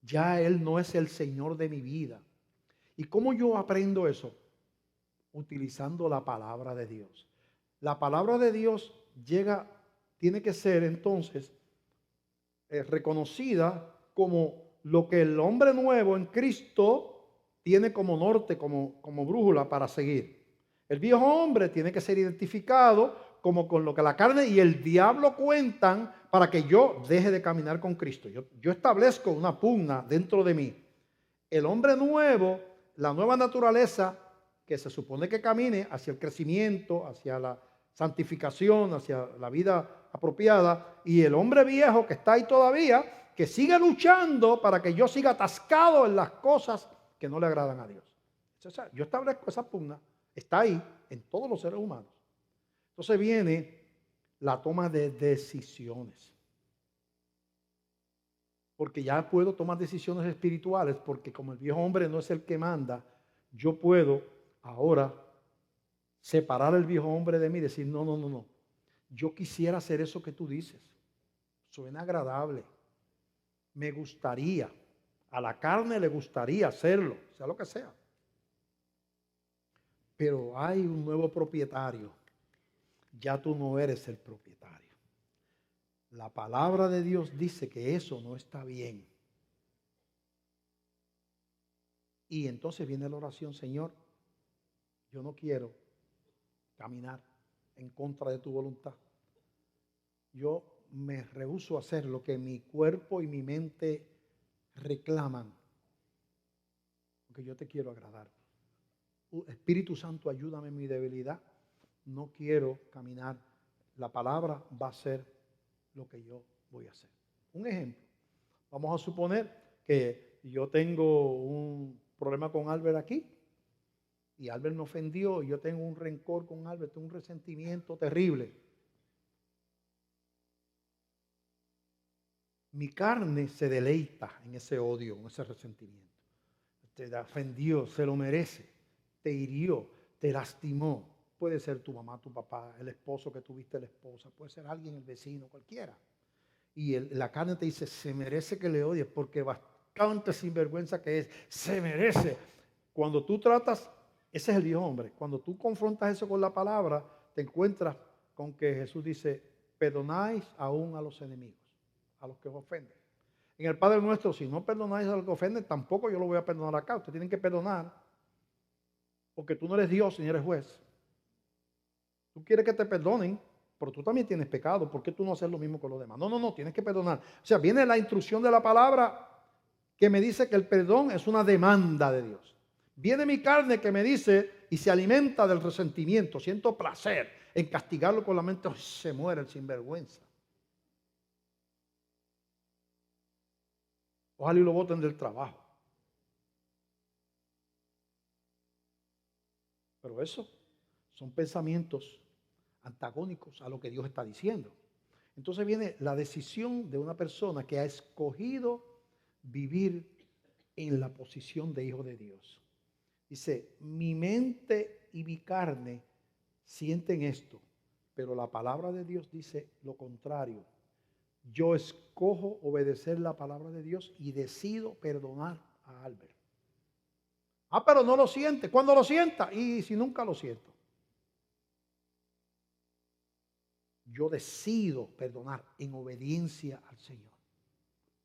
Speaker 1: Ya él no es el Señor de mi vida. ¿Y cómo yo aprendo eso? Utilizando la palabra de Dios. La palabra de Dios tiene que ser entonces reconocida como lo que el hombre nuevo en Cristo tiene como norte, como brújula para seguir. El viejo hombre tiene que ser identificado como con lo que la carne y el diablo cuentan para que yo deje de caminar con Cristo. Yo establezco una pugna dentro de mí. El hombre nuevo, la nueva naturaleza que se supone que camine hacia el crecimiento, hacia la santificación, hacia la vida apropiada, y el hombre viejo que está ahí todavía, que sigue luchando para que yo siga atascado en las cosas que no le agradan a Dios. Yo establezco esa pugna, está ahí en todos los seres humanos. Entonces viene la toma de decisiones. Porque ya puedo tomar decisiones espirituales, porque como el viejo hombre no es el que manda, yo puedo ahora separar el viejo hombre de mí y decir, no, no, no, no. Yo quisiera hacer eso que tú dices. Suena agradable. Me gustaría. A la carne le gustaría hacerlo, sea lo que sea. Pero hay un nuevo propietario. Ya tú no eres el propietario. La palabra de Dios dice que eso no está bien. Y entonces viene la oración, Señor, yo no quiero caminar en contra de tu voluntad. Yo me rehúso a hacer lo que mi cuerpo y mi mente reclaman, porque yo te quiero agradar. Espíritu Santo, ayúdame en mi debilidad. No quiero caminar. La palabra va a ser lo que yo voy a hacer. Un ejemplo. Vamos a suponer que yo tengo un problema con Albert aquí y Albert me ofendió y yo tengo un rencor con Albert, tengo un resentimiento terrible. Mi carne se deleita en ese odio, en ese resentimiento. Te ofendió, se lo merece, te hirió, te lastimó. Puede ser tu mamá, tu papá, el esposo que tuviste, la esposa, puede ser alguien, el vecino, cualquiera. Y la carne te dice, se merece que le odies porque bastante sinvergüenza que es, se merece. Cuando tú tratas, ese es el viejo hombre, cuando tú confrontas eso con la palabra, te encuentras con que Jesús dice, perdonáis aún a los enemigos, a los que os ofenden. En el Padre Nuestro, si no perdonáis a los que ofenden, tampoco yo lo voy a perdonar acá. Ustedes tienen que perdonar, porque tú no eres Dios ni eres juez. Tú quieres que te perdonen, pero tú también tienes pecado. ¿Por qué tú no haces lo mismo con los demás? No, no, no, tienes que perdonar. O sea, viene la instrucción de la palabra que me dice que el perdón es una demanda de Dios. Viene mi carne que me dice y se alimenta del resentimiento. Siento placer en castigarlo con la mente. Oh, se muere el sinvergüenza. Ojalá y lo boten del trabajo. Pero eso son pensamientos antagónicos a lo que Dios está diciendo. Entonces viene la decisión de una persona que ha escogido vivir en la posición de hijo de Dios. Dice, mi mente y mi carne sienten esto, pero la palabra de Dios dice lo contrario. Yo escojo obedecer la palabra de Dios y decido perdonar a Albert. Ah, pero no lo siente. ¿Cuándo lo sienta? Y si nunca lo siento. Yo decido perdonar en obediencia al Señor.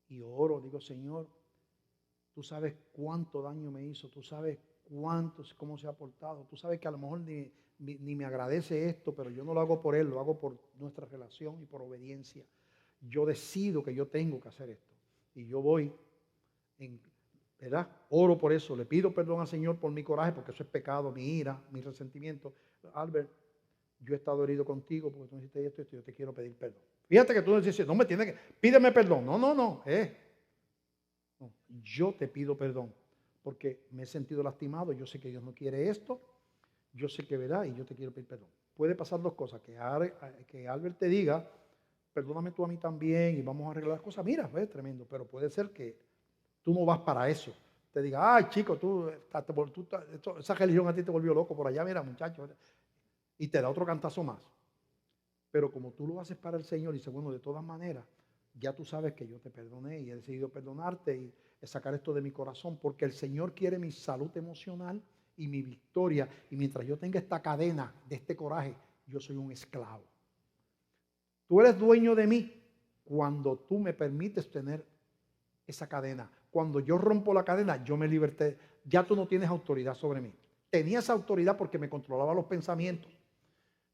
Speaker 1: Y oro, digo, Señor, tú sabes cuánto daño me hizo, tú sabes cómo se ha portado, tú sabes que a lo mejor ni me agradece esto, pero yo no lo hago por él, lo hago por nuestra relación y por obediencia. Yo decido que yo tengo que hacer esto. Y yo voy, ¿verdad? Oro por eso, le pido perdón al Señor por mi coraje, porque eso es pecado, mi ira, mi resentimiento. Albert, yo he estado herido contigo porque tú me hiciste esto, yo te quiero pedir perdón. Fíjate que tú no dices, no me tienes que, pídeme perdón. No, no, no, no, yo te pido perdón porque me he sentido lastimado, yo sé que Dios no quiere esto, yo sé que verá y yo te quiero pedir perdón. Puede pasar dos cosas, que Albert te diga, perdóname tú a mí también y vamos a arreglar las cosas. Mira, es tremendo, pero puede ser que tú no vas para eso. Te diga, ay chico, esa religión a ti te volvió loco por allá, mira muchacho, y te da otro cantazo más. Pero como tú lo haces para el Señor y dices, bueno, de todas maneras, ya tú sabes que yo te perdoné y he decidido perdonarte y sacar esto de mi corazón, porque el Señor quiere mi salud emocional y mi victoria. Y mientras yo tenga esta cadena de este coraje, yo soy un esclavo. Tú eres dueño de mí cuando tú me permites tener esa cadena. Cuando yo rompo la cadena, yo me liberté. Ya tú no tienes autoridad sobre mí. Tenías autoridad porque me controlaba los pensamientos.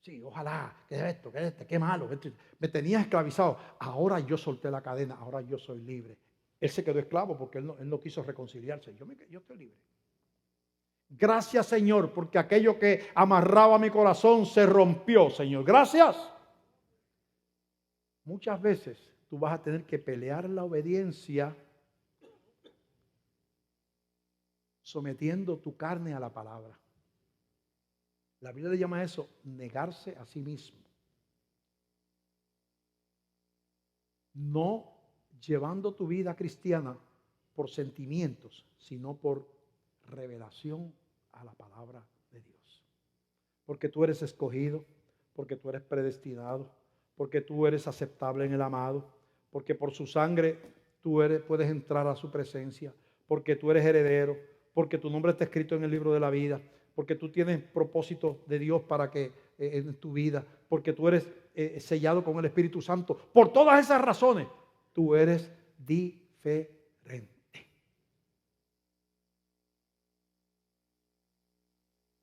Speaker 1: Sí, ojalá, que esto, que qué malo. Me tenías esclavizado. Ahora yo solté la cadena, ahora yo soy libre. Él se quedó esclavo porque él no quiso reconciliarse. Yo estoy libre. Gracias, Señor, porque aquello que amarraba mi corazón se rompió, Señor. Gracias. muchas veces tú vas a tener que pelear la obediencia sometiendo tu carne a la palabra. La Biblia le llama a eso negarse a sí mismo. No llevando tu vida cristiana por sentimientos, sino por revelación a la palabra de Dios. Porque tú eres escogido, porque tú eres predestinado, porque tú eres aceptable en el amado, porque por su sangre puedes entrar a su presencia, porque tú eres heredero, porque tu nombre está escrito en el libro de la vida, porque tú tienes propósito de Dios para que en tu vida, porque tú eres sellado con el Espíritu Santo. Por todas esas razones, tú eres diferente.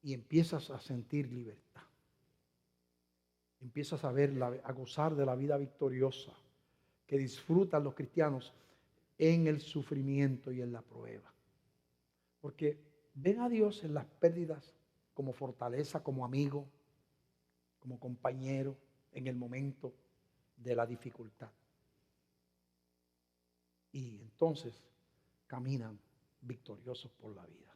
Speaker 1: Y empiezas a sentir libertad. Empiezas a gozar de la vida victoriosa que disfrutan los cristianos en el sufrimiento y en la prueba. Porque ven a Dios en las pérdidas como fortaleza, como amigo, como compañero en el momento de la dificultad. Y entonces caminan victoriosos por la vida.